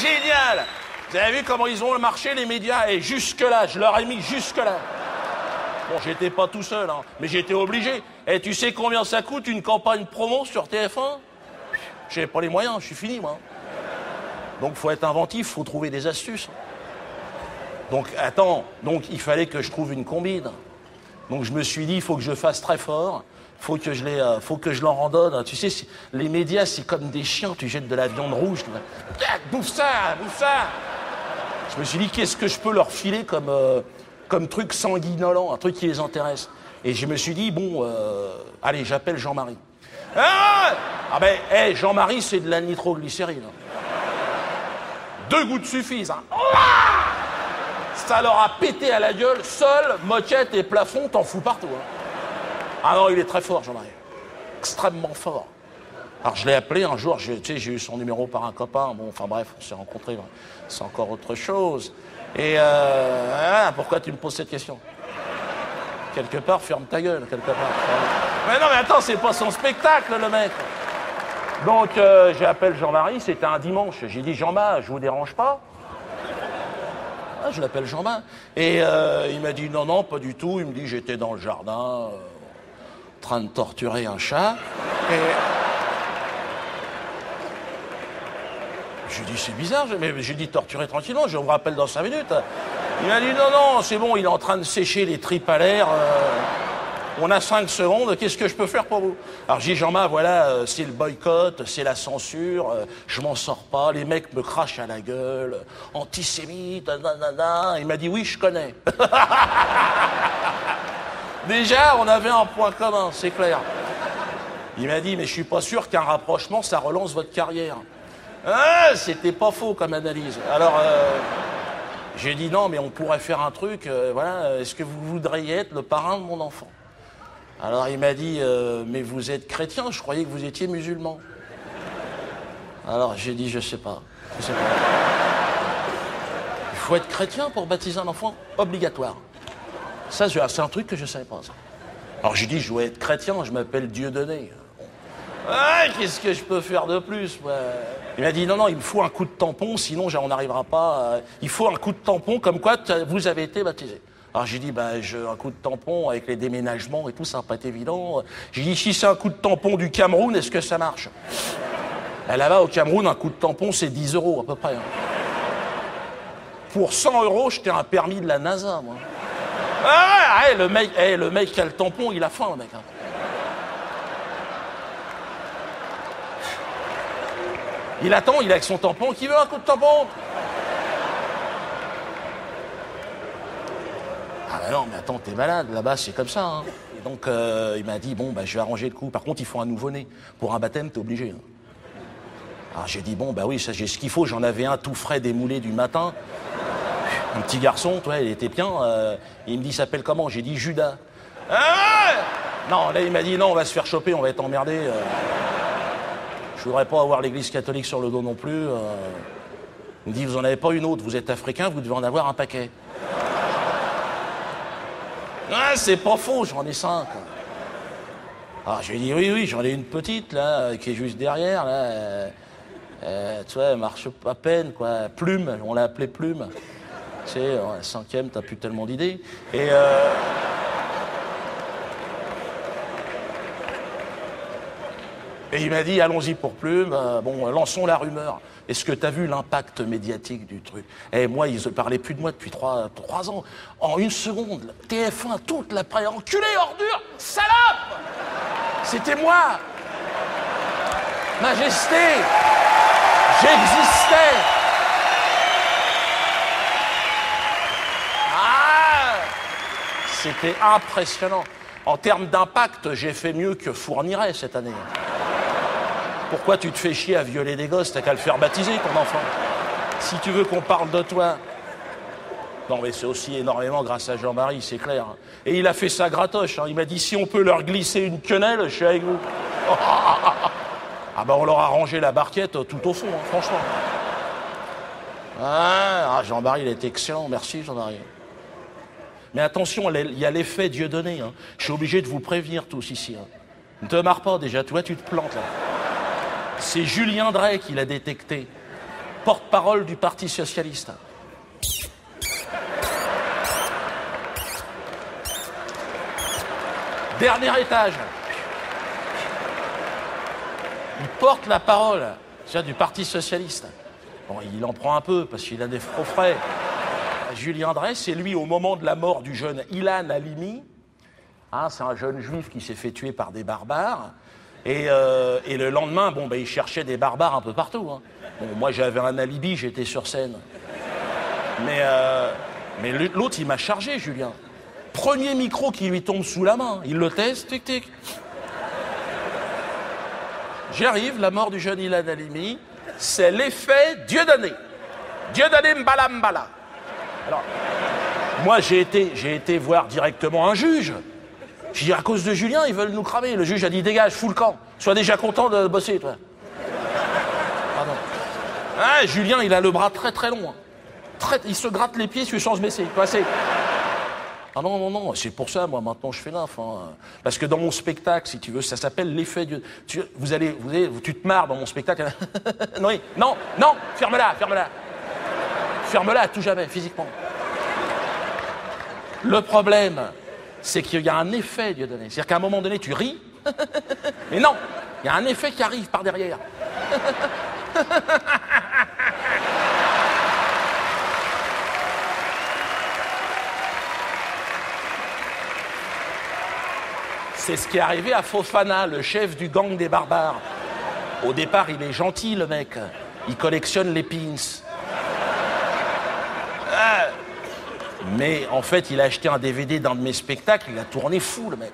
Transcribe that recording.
génial. Vous avez vu comment ils ont marché, les médias? Et jusque-là, je leur ai mis jusque-là. Bon, j'étais pas tout seul, hein, mais j'étais obligé. Et tu sais combien ça coûte une campagne promo sur TF1? J'ai pas les moyens, je suis fini, moi. Donc, faut être inventif, faut trouver des astuces. Donc, attends, donc il fallait que je trouve une combine. Donc, je me suis dit, il faut que je fasse très fort. Faut que je leur en donne. Tu sais, les médias, c'est comme des chiens. Tu jettes de la viande rouge. Bouffe ça, bouffe ça. Je me suis dit, qu'est-ce que je peux leur filer comme truc sanguinolent, un truc qui les intéresse. Et je me suis dit, bon, allez, j'appelle Jean-Marie. Ah ben, hey, Jean-Marie, c'est de la nitroglycérine. 2 gouttes suffisent. Hein. Ça leur a pété à la gueule. Sol, moquette et plafond, t'en fous partout. Hein. Ah non, il est très fort, Jean-Marie. Extrêmement fort. Alors, je l'ai appelé un jour, tu sais, j'ai eu son numéro par un copain. Bon, enfin bref, on s'est rencontrés. C'est encore autre chose. Et pourquoi tu me poses cette question? Quelque part, ferme ta gueule, quelque part. Mais non, mais attends, c'est pas son spectacle, le mec. Donc, j'appelle Jean-Marie, c'était un dimanche. J'ai dit, Jean-Marie, je vous dérange pas? Ah, je l'appelle Jean-Marie. Et il m'a dit, non, non, pas du tout. Il me dit, j'étais dans le jardin, en train de torturer un chat. Et... je lui dis, c'est bizarre, mais j'ai dit torturer tranquillement, je vous rappelle dans 5 minutes. Il m'a dit, non, non, c'est bon, il est en train de sécher les tripes à l'air. On a 5 secondes, qu'est-ce que je peux faire pour vous? Alors j'ai dit, Jean-Marc, voilà, c'est le boycott, c'est la censure, je m'en sors pas, les mecs me crachent à la gueule, antisémite, nanana. Il m'a dit, oui, je connais. Déjà, on avait un point commun, c'est clair. Il m'a dit, mais je suis pas sûr qu'un rapprochement, ça relance votre carrière. Ah, c'était pas faux comme analyse. Alors, j'ai dit non, mais on pourrait faire un truc, voilà, est-ce que vous voudriez être le parrain de mon enfant? Alors il m'a dit, mais vous êtes chrétien, je croyais que vous étiez musulman. Alors j'ai dit, je sais pas. Il faut être chrétien pour baptiser un enfant? Obligatoire. Ça, c'est un truc que je savais pas, ça. Alors j'ai dit, je dois être chrétien, je m'appelle Dieudonné. Ah, qu'est-ce que je peux faire de plus? Il m'a dit, non, non, il me faut un coup de tampon, sinon on n'arrivera pas. Il faut un coup de tampon, comme quoi vous avez été baptisé. Alors j'ai dit, un coup de tampon avec les déménagements et tout, ça va pas être évident. J'ai dit, si c'est un coup de tampon du Cameroun, est-ce que ça marche? Là-bas, au Cameroun, un coup de tampon, c'est 10 € à peu près. Hein. Pour 100 €, j'étais un permis de la NASA, moi. Ah, le mec qui a le tampon, il a faim, le mec. Hein. Il attend, il est avec son tampon. Qui veut un coup de tampon? Ah ben non, mais attends, t'es malade, là-bas c'est comme ça. Hein. Et donc il m'a dit, bon, je vais arranger le coup. Par contre, il faut un nouveau-né. Pour un baptême, t'es obligé. Hein. Alors j'ai dit, bon, oui, ça j'ai ce qu'il faut. J'en avais un tout frais démoulé du matin. Un petit garçon, toi, il était bien. Il me dit, il s'appelle comment? J'ai dit, Judas. Ah non, là il m'a dit, non, on va se faire choper, on va être emmerdé. Je voudrais pas avoir l'église catholique sur le dos non plus. Il me dit, vous en avez pas une autre, vous êtes africain, vous devez en avoir un paquet. Ah, c'est pas faux, j'en ai 5. Alors je lui ai dit, oui, j'en ai une petite, là, qui est juste derrière, là. Tu vois, elle marche à peine, quoi. Plume, on l'a appelée Plume. Tu sais, la 5e, t'as plus tellement d'idées. Et il m'a dit, allons-y pour Plume, lançons la rumeur. Est-ce que tu as vu l'impact médiatique du truc? Moi, ils ne parlaient plus de moi depuis 3 ans. En 1 seconde, TF1, toute la presse, enculé, ordure, salope! C'était moi! Majesté! J'existais! Ah! C'était impressionnant. En termes d'impact, j'ai fait mieux que Fourniret cette année. Pourquoi tu te fais chier à violer des gosses? T'as qu'à le faire baptiser, ton enfant. Si tu veux qu'on parle de toi. Non, mais c'est aussi énormément grâce à Jean-Marie, c'est clair. Et il a fait ça gratoche. Hein. Il m'a dit, si on peut leur glisser une quenelle, je suis avec vous. On leur a rangé la barquette tout au fond, hein, franchement. Jean-Marie, il est excellent. Merci, Jean-Marie. Mais attention, il y a l'effet Dieudonné. Hein. Je suis obligé de vous prévenir tous ici. Hein. Ne te marre pas déjà, toi tu te plantes là. C'est Julien Drey qui l'a détecté. porte-parole du Parti socialiste. Dernier étage. Il porte la parole du Parti socialiste. Bon, il en prend un peu parce qu'il a des faux frais. Julien Drey, c'est lui au moment de la mort du jeune Ilan Halimi. Hein, c'est un jeune juif qui s'est fait tuer par des barbares. Et le lendemain, bon, il cherchait des barbares un peu partout. Hein. Bon, moi, j'avais un alibi, j'étais sur scène. Mais l'autre, il m'a chargé, Julien. Premier micro qui lui tombe sous la main. Il le teste, tic, tic. J'y arrive, la mort du jeune Ilan Halimi, c'est l'effet Dieudonné. Dieudonné Mbala Mbala. Alors, moi, j'ai été voir directement un juge. J'ai dit, à cause de Julien, ils veulent nous cramer. Le juge a dit, dégage, fous le camp. Sois déjà content de bosser, toi. Pardon. Ah, Julien, il a le bras très très long. Il se gratte les pieds, sur sans se baisser. Ah non, c'est pour ça, moi, maintenant, je fais gaffe. Hein. Parce que dans mon spectacle, si tu veux, ça s'appelle l'effet du... Tu te marres dans mon spectacle. non, ferme-la. Ferme-la à tout jamais, physiquement. Le problème, c'est qu'il y a un effet, Dieudonné. C'est-à-dire qu'à un moment donné, tu ris, mais non, il y a un effet qui arrive par derrière. C'est ce qui est arrivé à Fofana, le chef du gang des barbares. Au départ, il est gentil, le mec. Il collectionne les pins. Mais en fait, il a acheté un DVD d'un de mes spectacles, il a tourné fou, le mec.